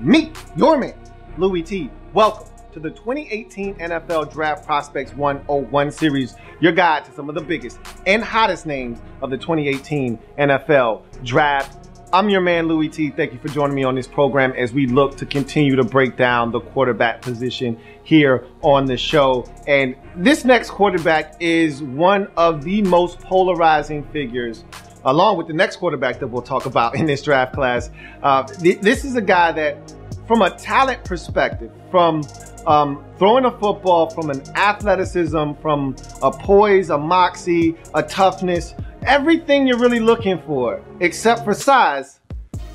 me, your man, Louie T. Welcome to the 2018 NFL Draft Prospects 101 series, your guide to some of the biggest and hottest names of the 2018 NFL Draft. I'm your man, Louie T. Thank you for joining me on this program as we look to continue to break down the quarterback position here on the show. And this next quarterback is one of the most polarizing figures, along with the next quarterback that we'll talk about in this draft class. This is a guy that, from a talent perspective, from throwing a football, from an athleticism, from a poise, a moxie, a toughness, everything you're really looking for, except for size,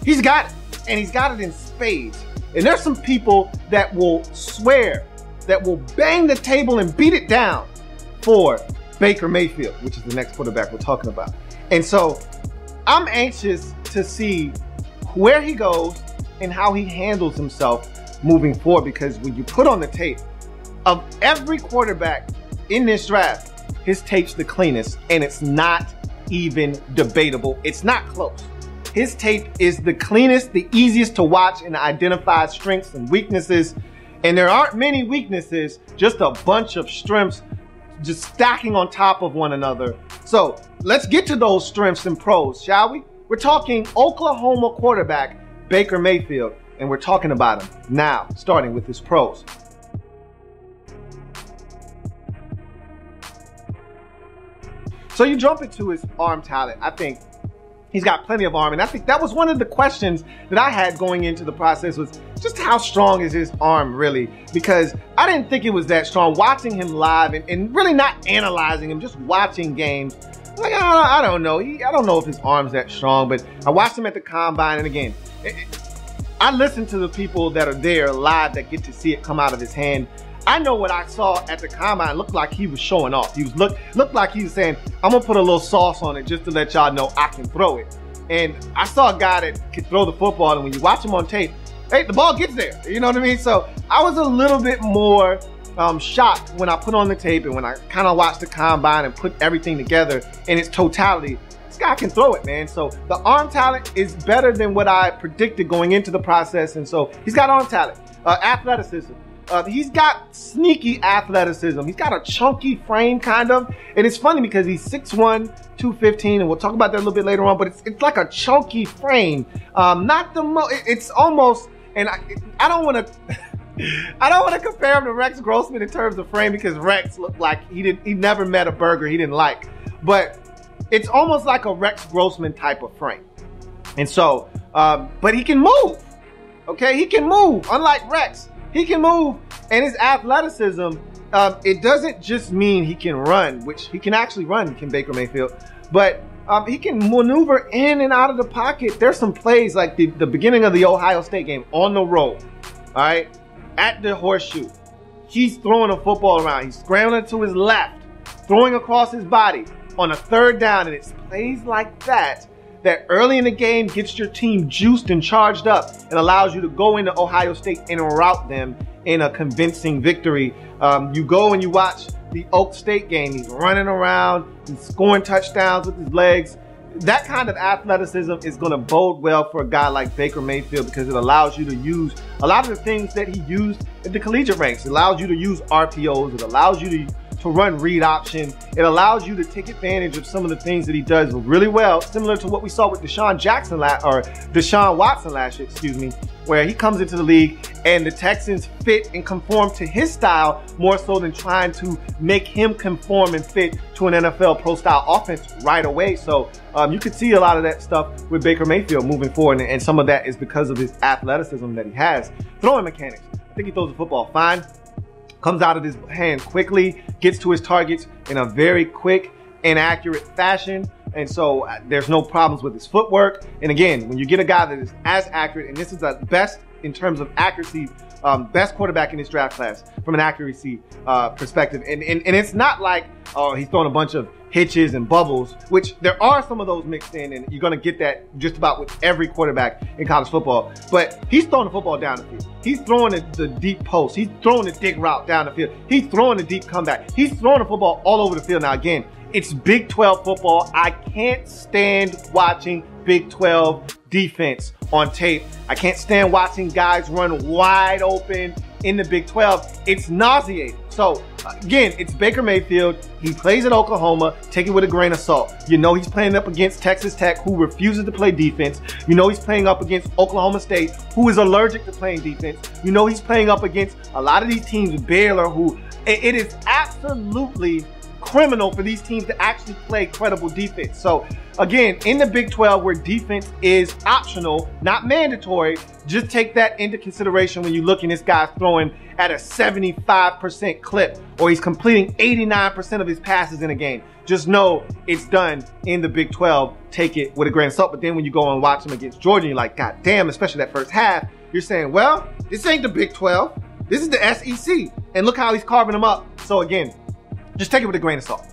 he's got it. And he's got it in spades. And there's some people that will swear, that will bang the table and beat it down for Baker Mayfield, which is the next quarterback we're talking about. And so I'm anxious to see where he goes and how he handles himself moving forward, because when you put on the tape of every quarterback in this draft, his tape's the cleanest, and it's not even debatable. It's not close. His tape is the cleanest, the easiest to watch and identify strengths and weaknesses. And there aren't many weaknesses, just a bunch of strengths just stacking on top of one another. So let's get to those strengths and pros, shall we? We're talking Oklahoma quarterback Baker Mayfield, and we're talking about him now, starting with his pros. So you jump into his arm talent. I think he's got plenty of arm, and I think that was one of the questions that I had going into the process, was just how strong is his arm really? Because I didn't think it was that strong. Watching him live and really not analyzing him, just watching games, like, I don't know. I don't know if his arm's that strong, but I watched him at the combine, and again, I listen to the people that are there live that get to see it come out of his hand. I know what I saw at the combine looked like he was showing off. He was looked like he was saying, I'm gonna put a little sauce on it just to let y'all know I can throw it. And I saw a guy that could throw the football, and when you watch him on tape, hey, the ball gets there. You know what I mean? So I was a little bit more shocked when I put on the tape and when I kind of watched the combine and put everything together in its totality. This guy can throw it, man. So the arm talent is better than what I predicted going into the process. And so he's got arm talent, athleticism. He's got sneaky athleticism. He's got a chunky frame, kind of. And it's funny because he's 6'1", 215, and we'll talk about that a little bit later on, but it's like a chunky frame. Not the most, it's almost, and I don't want to, I don't want to compare him to Rex Grossman in terms of frame, because Rex looked like he never met a burger he didn't like. But it's almost like a Rex Grossman type of frame. And so, but he can move, okay? He can move, unlike Rex. He can move, and his athleticism, it doesn't just mean he can run, which he can actually run, can Baker Mayfield, but he can maneuver in and out of the pocket. There's some plays like the beginning of the Ohio State game on the road, all right, at the horseshoe. He's throwing a football around. He's scrambling to his left, throwing across his body on a third down, and it's plays like that early in the game gets your team juiced and charged up and allows you to go into Ohio State and rout them in a convincing victory. You go and you watch the Oak State game. He's running around, he's scoring touchdowns with his legs. That kind of athleticism is going to bode well for a guy like Baker Mayfield, because it allows you to use a lot of the things that he used at the collegiate ranks. It allows you to use RPOs. It allows you to run read option. It allows you to take advantage of some of the things that he does really well, similar to what we saw with Deshaun Watson last year, excuse me, where he comes into the league and the Texans fit and conform to his style more so than trying to make him conform and fit to an NFL pro style offense right away. So you could see a lot of that stuff with Baker Mayfield moving forward, and some of that is because of his athleticism that he has. Throwing mechanics, I think he throws the football fine. Comes out of his hand quickly, gets to his targets in a very quick and accurate fashion. And so there's no problems with his footwork. And again, when you get a guy that is as accurate, and this is the best in terms of accuracy, best quarterback in this draft class from an accuracy perspective. And it's not like, oh, he's throwing a bunch of hitches and bubbles, which there are some of those mixed in, and you're going to get that just about with every quarterback in college football. But he's throwing the football down the field. He's throwing the deep post. He's throwing the dig route down the field. He's throwing the deep comeback. He's throwing the football all over the field. Now, again, It's Big 12 football. I can't stand watching Big 12 defense on tape. I can't stand watching guys run wide open in the Big 12. It's nauseating. So again, it's Baker Mayfield. He plays at Oklahoma. Take it with a grain of salt. You know he's playing up against Texas Tech, who refuses to play defense. You know he's playing up against Oklahoma State, who is allergic to playing defense. You know he's playing up against a lot of these teams, Baylor, who it is absolutely criminal for these teams to actually play credible defense. So again, in the Big 12, where defense is optional, not mandatory, just take that into consideration when you're looking at this guy throwing at a 75% clip, or he's completing 89% of his passes in a game. Just know it's done in the Big 12. Take it with a grain of salt. But then when you go and watch him against Georgia, you're like, God damn, especially that first half, you're saying, well, this ain't the Big 12. This is the SEC. And look how he's carving them up. So again, just take it with a grain of salt.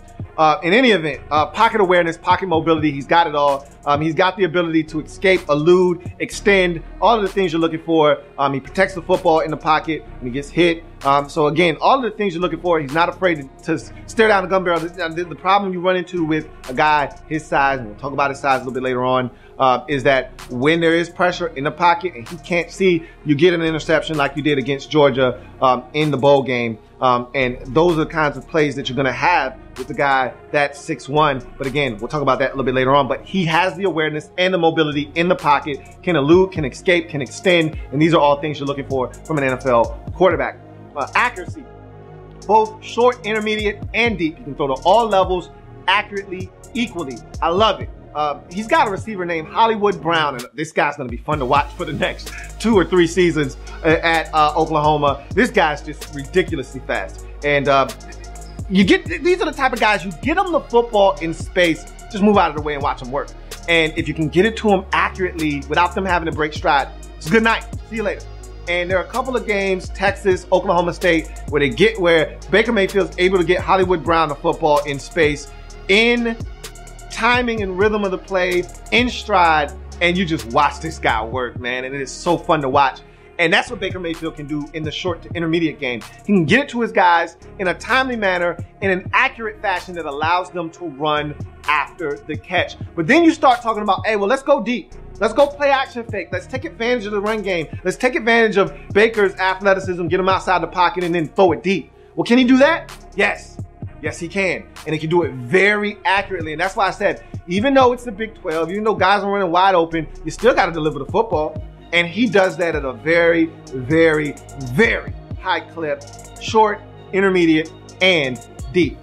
In any event, pocket awareness, pocket mobility, he's got it all. He's got the ability to escape, elude, extend, all of the things you're looking for. He protects the football in the pocket when he gets hit. So again, all of the things you're looking for, he's not afraid to stare down the gun barrel. The problem you run into with a guy his size, and we'll talk about his size a little bit later on, is that when there is pressure in the pocket and he can't see, you get an interception like you did against Georgia in the bowl game. And those are the kinds of plays that you're going to have with the guy that's 6'1". But again, we'll talk about that a little bit later on. But he has the awareness and the mobility in the pocket, can elude, can escape, can extend. And these are all things you're looking for from an NFL quarterback. Accuracy, both short, intermediate, and deep. You can throw to all levels accurately, equally. I love it. He's got a receiver named Hollywood Brown, and this guy's going to be fun to watch for the next 2 or 3 seasons at Oklahoma. This guy's just ridiculously fast. And these are the type of guys, you get them the football in space, just move out of the way and watch them work. And if you can get it to them accurately without them having to break stride, it's a good night. See you later. And there are a couple of games, Texas, Oklahoma State, where Baker Mayfield's able to get Hollywood Brown the football in space, in timing and rhythm of the play, in stride, and you just watch this guy work, man. And it is so fun to watch. And that's what Baker Mayfield can do in the short to intermediate game. He can get it to his guys in a timely manner, in an accurate fashion that allows them to run after the catch. But then you start talking about, hey, well, let's go deep. Let's go play action fake. Let's take advantage of the run game. Let's take advantage of Baker's athleticism, get him outside the pocket, and then throw it deep. Well, can he do that? Yes. Yes, he can. And he can do it very accurately. And that's why I said, even though it's the Big 12, even though guys are running wide open, you still got to deliver the football. And he does that at a very, very, very high clip, short, intermediate, and deep.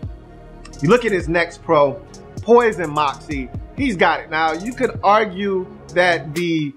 You look at his next pro, poise and moxie. He's got it. Now, you could argue that the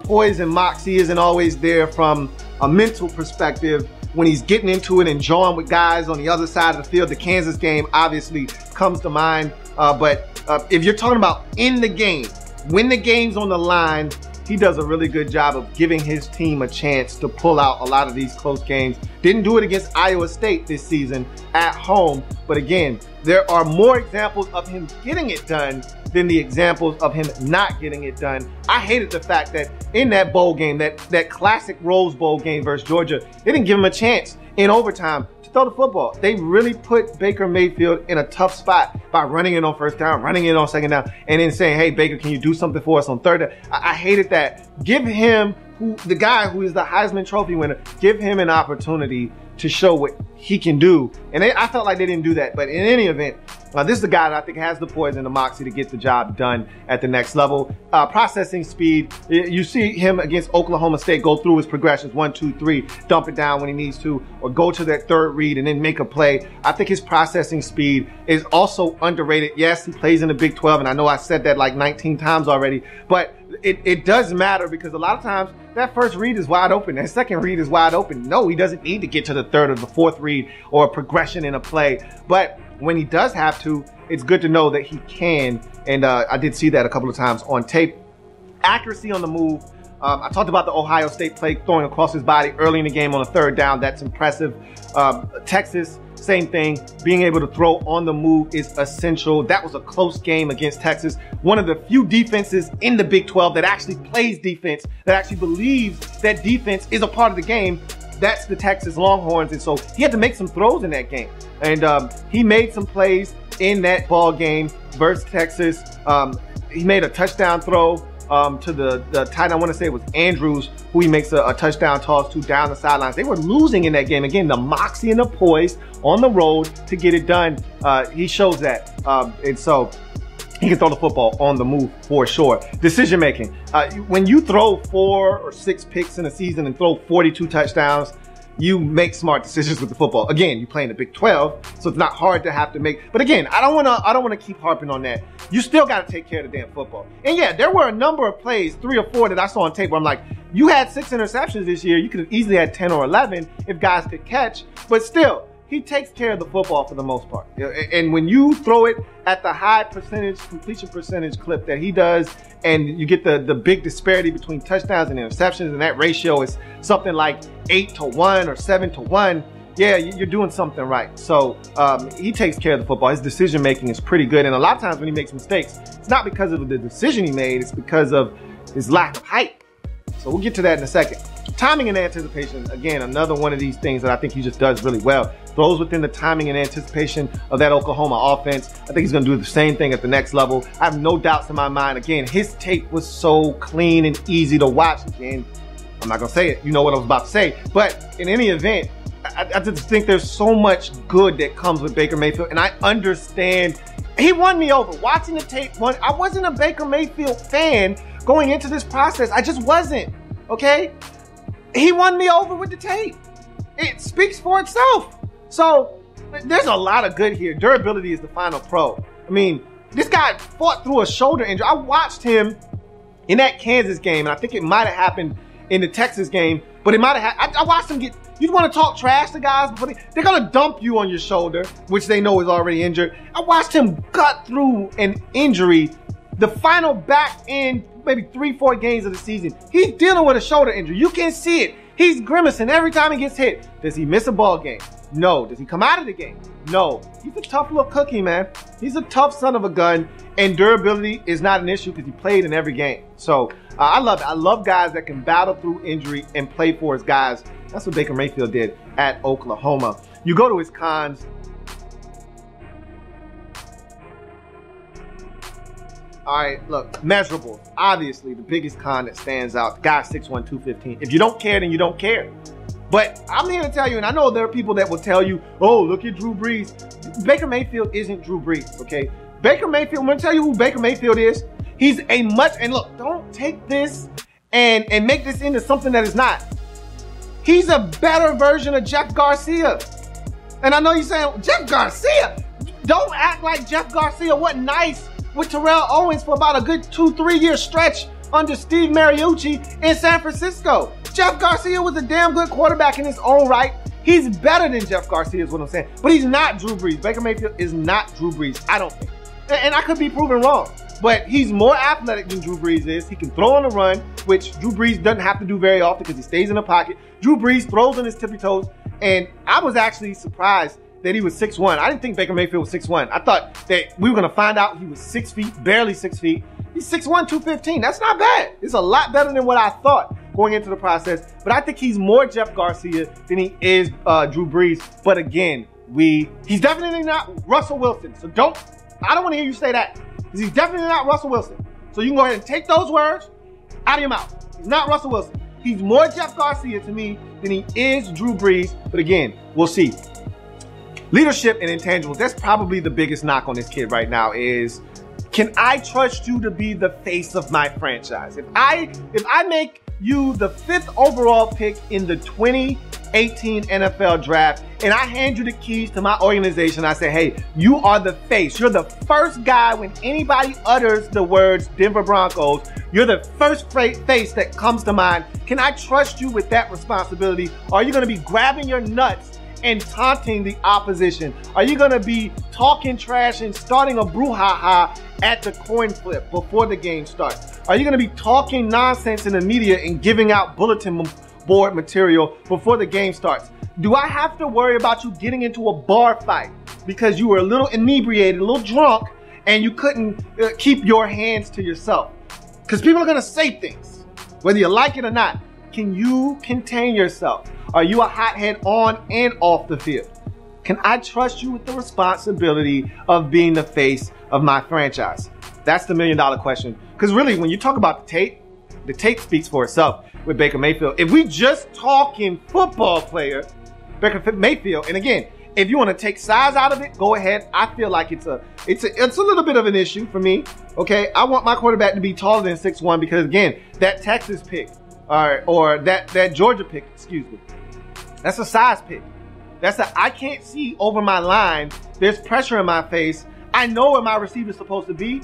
poise and moxie isn't always there from a mental perspective when he's getting into it and jawing with guys on the other side of the field. The Kansas game obviously comes to mind. But if you're talking about in the game, when the game's on the line, he does a really good job of giving his team a chance to pull out a lot of these close games. Didn't do it against Iowa State this season at home. But again, there are more examples of him getting it done than the examples of him not getting it done. I hated the fact that in that bowl game, that classic Rose Bowl game versus Georgia, they didn't give him a chance in overtime to throw the football. They really put Baker Mayfield in a tough spot by running it on first down, running it on second down, and then saying, hey, Baker, can you do something for us on third down? I hated that. Give him, the guy who is the Heisman Trophy winner, give him an opportunity to show what he can do. And I felt like they didn't do that. But in any event, this is the guy that I think has the poise and the moxie to get the job done at the next level. Processing speed, you see him against Oklahoma State go through his progressions, 1, 2, 3, dump it down when he needs to, or go to that third read and then make a play. I think his processing speed is also underrated. Yes, he plays in the Big 12, and I know I said that like 19 times already, but it does matter because a lot of times that first read is wide open. That second read is wide open. No, he doesn't need to get to the third or the fourth read or a progression in a play. But when he does have to, it's good to know that he can. And I did see that a couple of times on tape. Accuracy on the move. I talked about the Ohio State play throwing across his body early in the game on a third down. That's impressive. Texas, same thing. Being able to throw on the move is essential. That was a close game against Texas. One of the few defenses in the Big 12 that actually plays defense, that actually believes that defense is a part of the game. That's the Texas Longhorns. And so he had to make some throws in that game. And he made some plays in that ball game versus Texas. He made a touchdown throw to the tight end. I want to say it was Andrews, who he makes a touchdown toss to down the sidelines. They were losing in that game. Again, the moxie and the poise on the road to get it done. He shows that. And so he can throw the football on the move for sure. Decision making. When you throw 4 or 6 picks in a season and throw 42 touchdowns, you make smart decisions with the football. Again, you play in the Big 12, so it's not hard to have to make. But again, I don't want to keep harping on that. You still got to take care of the damn football. And yeah, there were a number of plays, 3 or 4 that I saw on tape where I'm like, you had 6 interceptions this year. You could have easily had 10 or 11 if guys could catch. But still, he takes care of the football for the most part. And when you throw it at the high percentage, completion percentage clip that he does, and you get the big disparity between touchdowns and interceptions, and that ratio is something like 8-to-1 or 7-to-1, yeah, you're doing something right. So he takes care of the football. His decision making is pretty good. And a lot of times when he makes mistakes, it's not because of the decision he made, it's because of his lack of height. So we'll get to that in a second. Timing and anticipation, again, another one of these things that I think he just does really well. Throws within the timing and anticipation of that Oklahoma offense. I think he's going to do the same thing at the next level. I have no doubts in my mind. Again, his tape was so clean and easy to watch. Again, I'm not going to say it. You know what I was about to say. But in any event, I just think there's so much good that comes with Baker Mayfield. And I understand. He won me over. Watching the tape, I wasn't a Baker Mayfield fan going into this process. I just wasn't. Okay? He won me over with the tape. It speaks for itself. So there's a lot of good here. Durability is the final pro. I mean, this guy fought through a shoulder injury. I watched him in that Kansas game, and I think it might have happened in the Texas game, but it might have I watched him get, you want to talk trash to guys before they're going to dump you on your shoulder, which they know is already injured. I watched him gut through an injury the final back end, maybe 3-4 games of the season. He's dealing with a shoulder injury. You can see it. He's grimacing every time he gets hit. Does he miss a ball game? No. Does he come out of the game? No. He's a tough little cookie, man. He's a tough son of a gun, and durability is not an issue because he played in every game. So I love it. I love guys that can battle through injury and play for his guys. That's what Baker Mayfield did at Oklahoma. You go to his cons. All right, look, measurables. Obviously, the biggest con that stands out, the guy 6'1", 215. If you don't care, then you don't care. But I'm here to tell you, and I know there are people that will tell you, oh, look at Drew Brees. Baker Mayfield isn't Drew Brees, okay? Baker Mayfield, I'm going to tell you who Baker Mayfield is. He's a much, and look, don't take this and make this into something that is not. He's a better version of Jeff Garcia. And I know you're saying, Jeff Garcia? Don't act like Jeff Garcia wasn't nice with Terrell Owens for about a good 2-3 year stretch under Steve Mariucci in San Francisco. Jeff Garcia was a damn good quarterback in his own right. He's better than Jeff Garcia is what I'm saying. But he's not Drew Brees. Baker Mayfield is not Drew Brees, I don't think. And I could be proven wrong. But he's more athletic than Drew Brees is. He can throw on the run, which Drew Brees doesn't have to do very often because he stays in the pocket. Drew Brees throws on his tippy toes. And I was actually surprised that he was 6'1". I didn't think Baker Mayfield was 6'1". I thought that we were going to find out he was 6 feet, barely 6 feet. He's 6'1", 215. That's not bad. It's a lot better than what I thought going into the process. But I think he's more Jeff Garcia than he is Drew Brees. But again, he's definitely not Russell Wilson. So I don't want to hear you say that. Because he's definitely not Russell Wilson. So you can go ahead and take those words out of your mouth. He's not Russell Wilson. He's more Jeff Garcia to me than he is Drew Brees. But again, we'll see. Leadership and intangibles, that's probably the biggest knock on this kid right now is, can I trust you to be the face of my franchise? If I make you the 5th overall pick in the 2018 NFL draft and I hand you the keys to my organization, I say, hey, you are the face. You're the first guy when anybody utters the words Denver Broncos, you're the first face that comes to mind. Can I trust you with that responsibility? Or are you going to be grabbing your nuts and taunting the opposition? Are you going to be talking trash and starting a brouhaha at the coin flip before the game starts? Are you going to be talking nonsense in the media and giving out bulletin board material before the game starts? Do I have to worry about you getting into a bar fight because you were a little inebriated, a little drunk, and you couldn't keep your hands to yourself? Because people are going to say things, whether you like it or not. Can you contain yourself? Are you a hothead on and off the field? Can I trust you with the responsibility of being the face of my franchise? That's the $1 million question. Because really, when you talk about the tape speaks for itself with Baker Mayfield. If we just talking football player, Baker Mayfield, and again, if you want to take size out of it, go ahead. I feel like it's a little bit of an issue for me. Okay, I want my quarterback to be taller than 6'1" because again, that Texas pick or that Georgia pick, excuse me, that's a size pick. That's I can't see over my line. There's pressure in my face. I know where my receiver's supposed to be.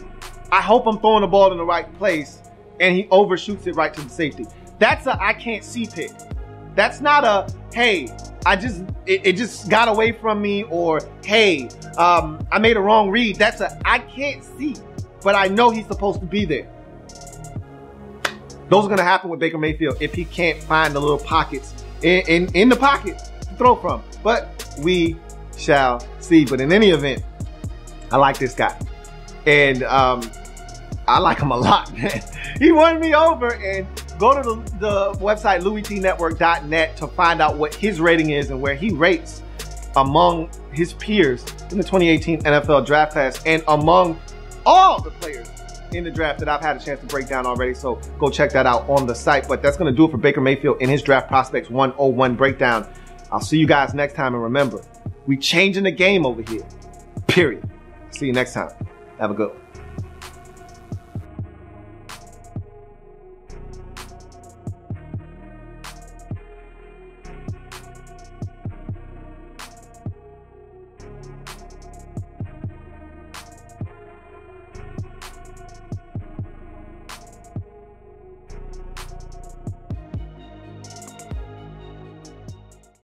I hope I'm throwing the ball in the right place and he overshoots it right to the safety. That's a I can't see pick. That's not a, hey, it just got away from me, or hey, I made a wrong read. That's a I can't see, but I know he's supposed to be there. Those are gonna happen with Baker Mayfield if he can't find the little pockets in the pocket to throw from. But we shall see. But in any event, I like this guy. And I like him a lot, man. He won me over. And go to the website LouieTNetwork.net to find out what his rating is and where he rates among his peers in the 2018 NFL draft class and among all the players in the draft that I've had a chance to break down already. So go check that out on the site. But that's going to do it for Baker Mayfield in his Draft Prospects 101 breakdown. I'll see you guys next time. And remember, we changing the game over here. Period. See you next time. Have a good one.